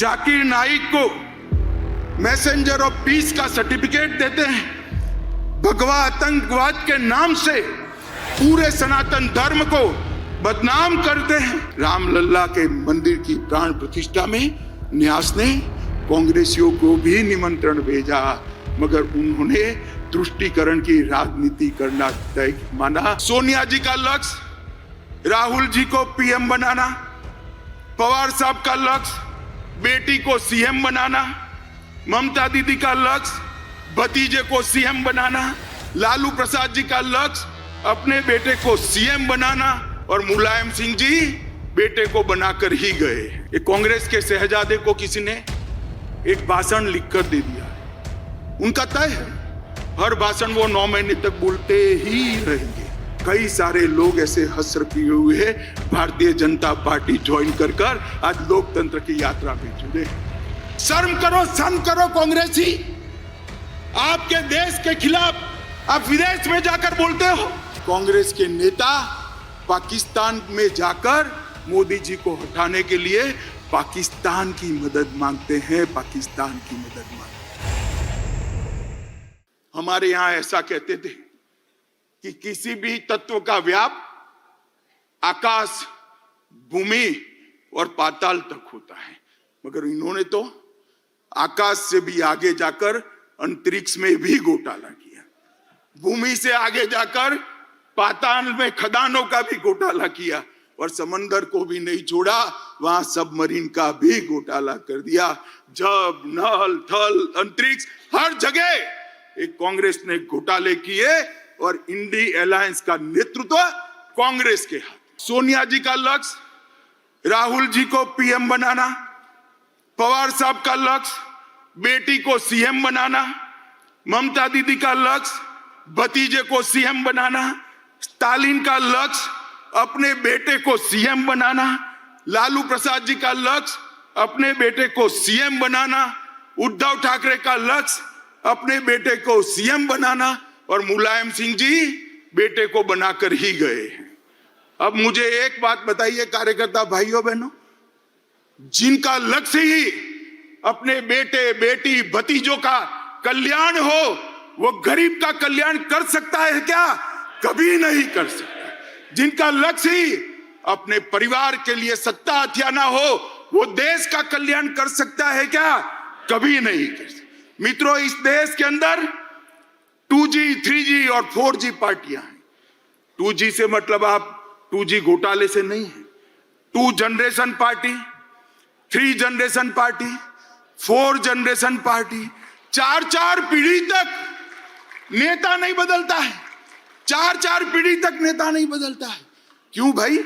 जाकिर नाइक को messenger of peace का certificate देते हैं, भगवा आतंकवाद के नाम से पूरे सनातन धर्म को बदनाम करते हैं। रामलला के मंदिर की प्राण प्रतिष्ठा में न्यास ने कांग्रेसियों को भी निमंत्रण भेजा, मगर उन्होंने तुष्टीकरण की राजनीति करना तय माना। सोनिया जी का लक्ष्य राहुल जी को पीएम बनाना, पवार साहब का लक्ष्य बेटी को सीएम बनाना, ममता दीदी का लक्ष्य भतीजे को सीएम बनाना, लालू प्रसाद जी का लक्ष्य अपने बेटे को सीएम बनाना, और मुलायम सिंह जी बेटे को बनाकर ही गए। ये कांग्रेस के शहजादे को किसी ने एक भाषण लिखकर दे दिया, उनका तय है, हर भाषण वो 9 महीने तक बोलते ही रहेंगे। कई सारे लोग ऐसे हसर किए हुए हैं भारतीय जनता पार्टी ज्वाइन कर आज लोकतंत्र की यात्रा में जुड़े। शर्म करो कांग्रेसी, आपके देश के खिलाफ आप विदेश में जाकर बोलते हो। कांग्रेस के नेता पाकिस्तान में जाकर मोदी जी को हटाने के लिए पाकिस्तान की मदद मांगते हैं, पाकिस्तान की मदद मांगते हैं। हमारे यहां ऐसा कहते थे कि किसी भी तत्व का व्याप आकाश, भूमि और पाताल तक होता है, मगर इन्होंने तो आकाश से भी आगे जाकर अंतरिक्ष में भी घोटाला किया, भूमि से आगे जाकर पाताल में खदानों का भी घोटाला किया, और समंदर को भी नहीं छोड़ा, वहां सबमरीन का भी घोटाला कर दिया। जब, नल, थल, अंतरिक्ष, हर जगह एक कांग्रेस ने घोटाले किए, और इंडी अलायंस का नेतृत्व कांग्रेस के हाथ। सोनिया जी का लक्ष्य राहुल जी को पीएम बनाना, पवार साहब का लक्ष्य बेटी को सीएम बनाना, ममता दीदी का लक्ष्य भतीजे को सीएम बनाना, स्टालिन का लक्ष्य अपने बेटे को सीएम बनाना, लालू प्रसाद जी का लक्ष्य अपने बेटे को सीएम बनाना, उद्धव ठाकरे का लक्ष्य अपने बेटे को सीएम बनाना, और मुलायम सिंह जी बेटे को बनाकर ही गए। अब मुझे एक बात बताइए कार्यकर्ता भाइयों बहनों, जिनका लक्ष्य ही अपने बेटे, बेटी, भतीजों का कल्याण हो, वो गरीब का कल्याण कर सकता है क्या? कभी नहीं कर सकता। जिनका लक्ष्य ही अपने परिवार के लिए सत्ता हथियाना हो, वो देश का कल्याण कर सकता है क्या? कभी नहीं कर सकता। मित्रों, इस देश के अंदर 2G, 3G और 4G पार्टियां हैं। 2G से मतलब आप 2G घोटाले से नहीं है, 2 generation party, 3 generation party, 4 generation party, 4 पीढ़ी तक नेता नहीं बदलता है, 4 पीढ़ी तक नेता नहीं बदलता है। क्यों भाई?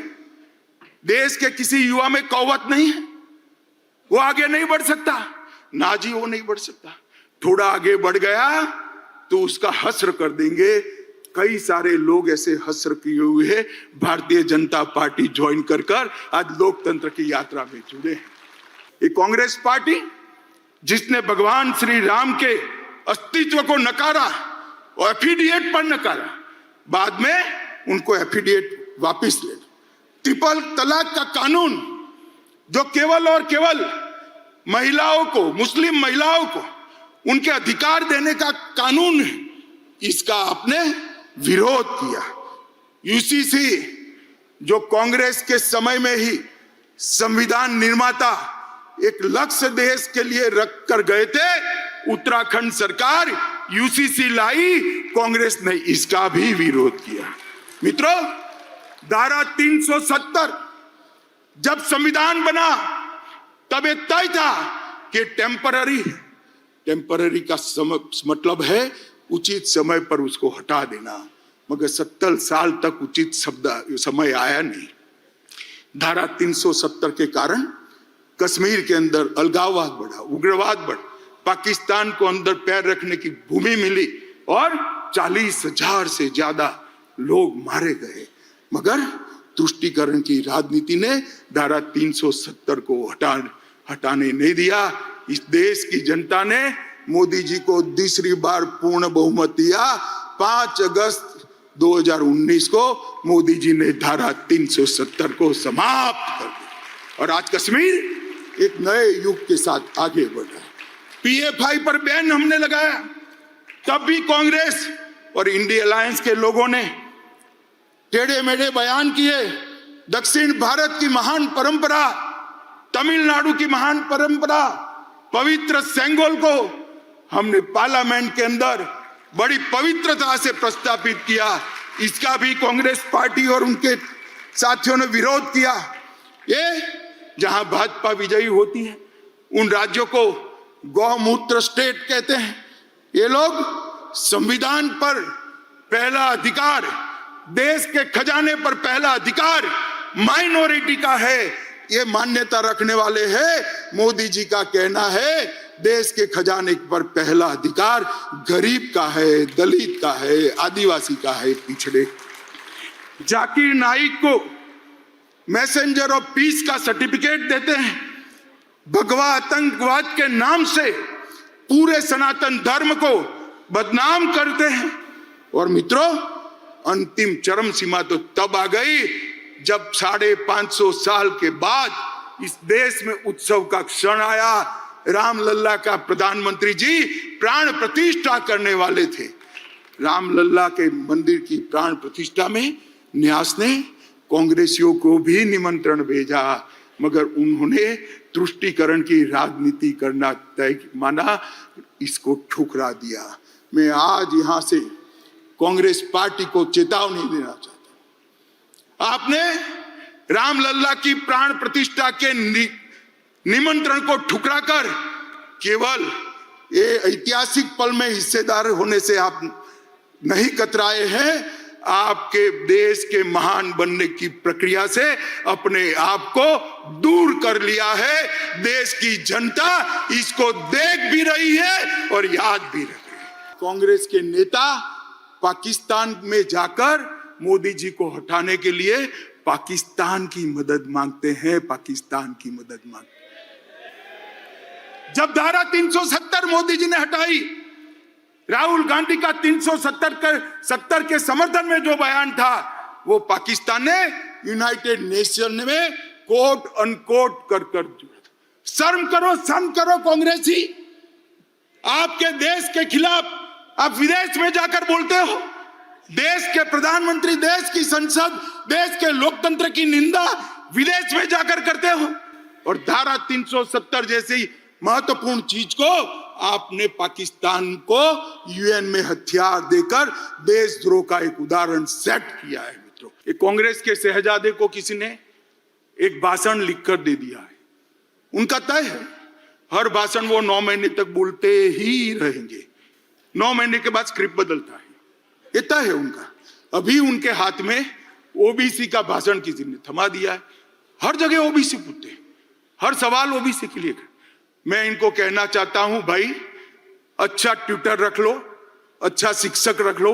देश के किसी युवा में कौवत नहीं है, वो आगे नहीं बढ़ सकता? ना जी, वो नहीं बढ़ सकता। थोड़ा आगे बढ़ गया तो उसका हस्र कर देंगे। कई सारे लोग ऐसे हस्र किए हुए हैं भारतीय जनता पार्टी ज्वाइन कर आज लोकतंत्र की यात्रा में जुड़े हैं। ये कांग्रेस पार्टी जिसने भगवान श्री राम के अस्तित्व को नकारा और एफिडेविट पर नकारा, बाद में उनको एफिडेविट वापिस ले। ट्रिपल तलाक का कानून जो केवल और केवल महिलाओं को, मुस्लिम महिलाओं को उनके अधिकार देने का कानून है, इसका आपने विरोध किया। यूसीसी जो कांग्रेस के समय में ही संविधान निर्माता एक लक्ष्य देश के लिए रख कर गए थे, उत्तराखंड सरकार यूसीसी लाई, कांग्रेस ने इसका भी विरोध किया। मित्रों, धारा 370 जब संविधान बना तब ये तय था कि टेम्पररी का मतलब है उचित समय पर उसको हटा देना, मगर 70 साल तक उचित समय आया नहीं। धारा 370 के कारण कश्मीर के अंदर अलगाववाद बढ़ा, उग्रवाद बढ़ा, पाकिस्तान को अंदर पैर रखने की भूमि मिली और 40,000 से ज्यादा लोग मारे गए, मगर तुष्टीकरण की राजनीति ने धारा 370 को हटाने नहीं दिया। इस देश की जनता ने मोदी जी को दूसरी बार पूर्ण बहुमत दिया। 5 अगस्त 2019 को मोदी जी ने धारा 370 को समाप्त कर दिया और आज कश्मीर एक नए युग के साथ आगे बढ़ रहा है। पीएफआई पर बैन हमने लगाया, तब भी कांग्रेस और इंडिया अलायंस के लोगों ने टेढ़े मेढ़े बयान किए। दक्षिण भारत की महान परंपरा, तमिलनाडु की महान परंपरा, पवित्र सेंगोल को हमने पार्लियामेंट के अंदर बड़ी पवित्रता से प्रस्तावित किया। इसका भी कांग्रेस पार्टी और उनके साथियों ने विरोध किया। ये जहां भाजपा विजयी होती है उन राज्यों को गौमूत्र स्टेट कहते हैं। ये लोग संविधान पर पहला अधिकार, देश के खजाने पर पहला अधिकार माइनॉरिटी का है, ये मान्यता रखने वाले हैं। मोदी जी का कहना है देश के खजाने पर पहला अधिकार गरीब का है, दलित का है, आदिवासी का है, पिछड़े। जाकिर नाइक को मैसेंजर ऑफ पीस का सर्टिफिकेट देते हैं, भगवा आतंकवाद के नाम से पूरे सनातन धर्म को बदनाम करते हैं। और मित्रों, अंतिम चरम सीमा तो तब आ गई जब 550 साल के बाद इस देश में उत्सव का क्षण आया। रामलल्ला का प्रधानमंत्री जी प्राण प्रतिष्ठा करने वाले थे। रामलल्ला के मंदिर की प्राण प्रतिष्ठा में न्यास ने कांग्रेसियों को भी निमंत्रण भेजा, मगर उन्होंने तुष्टीकरण की राजनीति करना तय माना, इसको ठुकरा दिया। मैं आज यहां से कांग्रेस पार्टी को चेतावनी देना चाहता हूं। आपने रामलल्ला की प्राण प्रतिष्ठा के निमंत्रण को ठुकराकर केवल ये ऐतिहासिक पल में हिस्सेदार होने से आप नहीं कतराए हैं, आपके देश के महान बनने की प्रक्रिया से अपने आप को दूर कर लिया है। देश की जनता इसको देख भी रही है और याद भी रही है। कांग्रेस के नेता पाकिस्तान में जाकर मोदी जी को हटाने के लिए पाकिस्तान की मदद मांगते हैं, पाकिस्तान की मदद मांगते हैं। जब धारा 370 मोदी जी ने हटाई, राहुल गांधी का 370 के समर्थन में जो बयान था वो पाकिस्तान ने यूनाइटेड नेशन में कोट अनकोट कर शर्म करो कांग्रेसी। आपके देश के खिलाफ आप विदेश में जाकर बोलते हो, देश के प्रधानमंत्री, देश की संसद, देश के लोकतंत्र की निंदा विदेश में जाकर करते हो, और धारा 370 जैसी महत्वपूर्ण चीज को आपने पाकिस्तान को यूएन में हथियार देकर देशद्रोह का एक उदाहरण सेट किया है। मित्रों, ये कांग्रेस के शहजादे को किसी ने एक भाषण लिखकर दे दिया है, उनका तय है, हर भाषण वो 9 महीने तक बोलते ही रहेंगे, 9 महीने के बाद स्क्रिप्ट बदलता है, ये तय है उनका। अभी उनके हाथ में ओबीसी का भाषण किसी ने थमा दिया है, हर जगह ओबीसी पूछते हैं, हर सवाल ओबीसी के लिए। मैं इनको कहना चाहता हूं, भाई अच्छा ट्यूटर रख लो, अच्छा शिक्षक रख लो,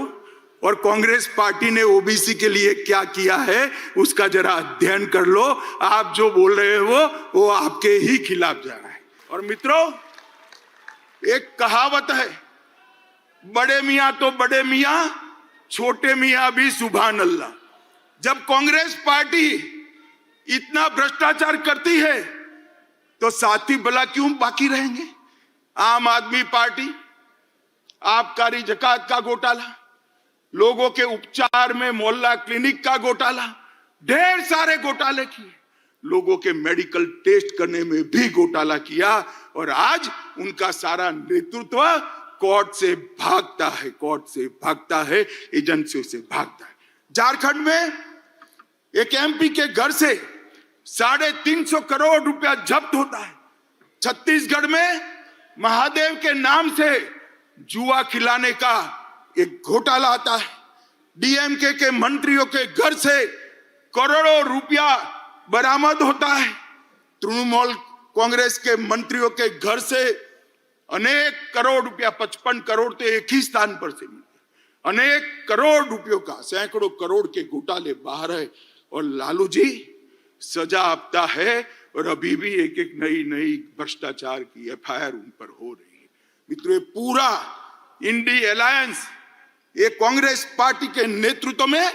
और कांग्रेस पार्टी ने ओबीसी के लिए क्या किया है उसका जरा अध्ययन कर लो। आप जो बोल रहे हो वो आपके ही खिलाफ जा रहा है। और मित्रों, एक कहावत है, बड़े मियां तो बड़े मियां, छोटे मियां भी सुभान अल्लाह। जब कांग्रेस पार्टी इतना भ्रष्टाचार करती है तो साथी भला क्यों बाकी रहेंगे? आम आदमी पार्टी आबकारी जकात का घोटाला, लोगों के उपचार में मोहल्ला क्लिनिक का घोटाला, ढेर सारे घोटाले किए, लोगों के मेडिकल टेस्ट करने में भी घोटाला किया, और आज उनका सारा नेतृत्व कोर्ट से भागता है, कोर्ट से भागता है, एजेंसियों से भागता है। झारखंड में एक एमपी के घर से 350 करोड़ रुपया जब्त होता है। छत्तीसगढ़ में महादेव के नाम से जुआ खिलाने का एक घोटाला आता है। डीएमके के मंत्रियों के घर से करोड़ों रुपया बरामद होता है। तृणमूल कांग्रेस के मंत्रियों के घर से अनेक करोड़ रुपया, 55 करोड़ तो एक ही स्थान पर से मिलते, अनेक करोड़ रुपयों का, सैकड़ों करोड़ के घोटाले बाहर है, और लालू जी सजा आपता है, और अभी भी एक एक नई भ्रष्टाचार की एफआईआर उन पर हो रही है। मित्रों, पूरा इंडिया अलायंस, ये कांग्रेस पार्टी के नेतृत्व में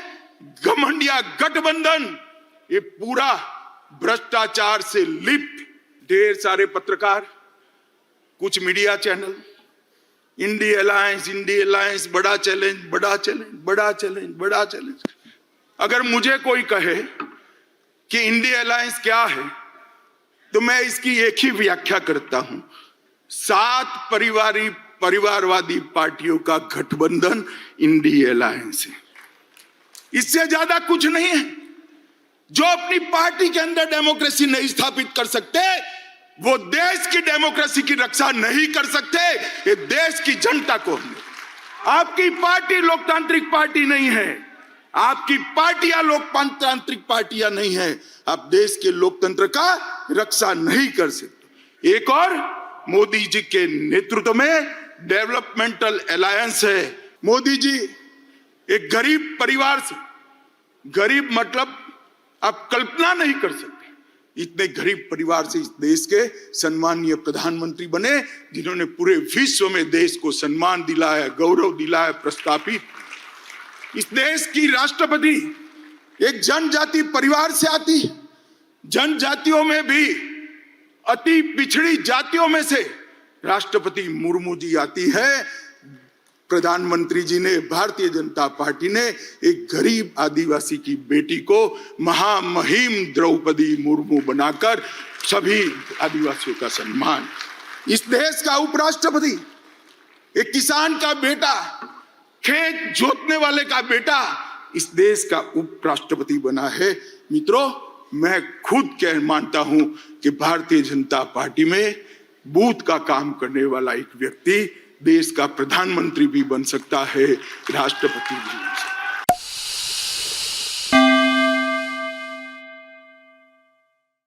घमंडिया गठबंधन, ये पूरा भ्रष्टाचार से लिप्त ढेर सारे पत्रकार, कुछ मीडिया चैनल, इंडिया अलायंस, बड़ा चैलेंज, बड़ा चैलेंज, बड़ा चैलेंज, बड़ा चैलेंज। अगर मुझे कोई कहे कि इंडिया अलायंस क्या है, तो मैं इसकी एक ही व्याख्या करता हूं, 7 परिवारवादी पार्टियों का गठबंधन इंडिया अलायंस है। इससे ज्यादा कुछ नहीं है। जो अपनी पार्टी के अंदर डेमोक्रेसी नहीं स्थापित कर सकते, वो देश की डेमोक्रेसी की रक्षा नहीं कर सकते। ये देश की जनता को, आपकी पार्टी लोकतांत्रिक पार्टी नहीं है, आपकी पार्टियां लोकतांत्रिक पार्टियां नहीं है, आप देश के लोकतंत्र का रक्षा नहीं कर सकते। एक और मोदी जी के नेतृत्व में डेवलपमेंटल अलायंस है। मोदी जी एक गरीब परिवार से, गरीब मतलब आप कल्पना नहीं कर सकते, इतने गरीब परिवार से इस देश के सम्मानीय प्रधानमंत्री बने, जिन्होंने पूरे विश्व में देश को सम्मान दिलाया, गौरव दिलाया, प्रस्थापित। इस देश की राष्ट्रपति एक जनजाति परिवार से आती है। जनजातियों में भी अति पिछड़ी जातियों में से राष्ट्रपति मुर्मू जी आती है। प्रधानमंत्री जी ने, भारतीय जनता पार्टी ने एक गरीब आदिवासी की बेटी को महामहिम द्रौपदी मुर्मू बनाकर सभी आदिवासियों का सम्मान। इस देश का उपराष्ट्रपति एक किसान का बेटा, खेत जोतने वाले का बेटा इस देश का उपराष्ट्रपति बना है। मित्रों, मैं खुद कह मानता हूं कि भारतीय जनता पार्टी में बूथ का काम करने वाला एक व्यक्ति देश का प्रधानमंत्री भी बन सकता है, राष्ट्रपति भी।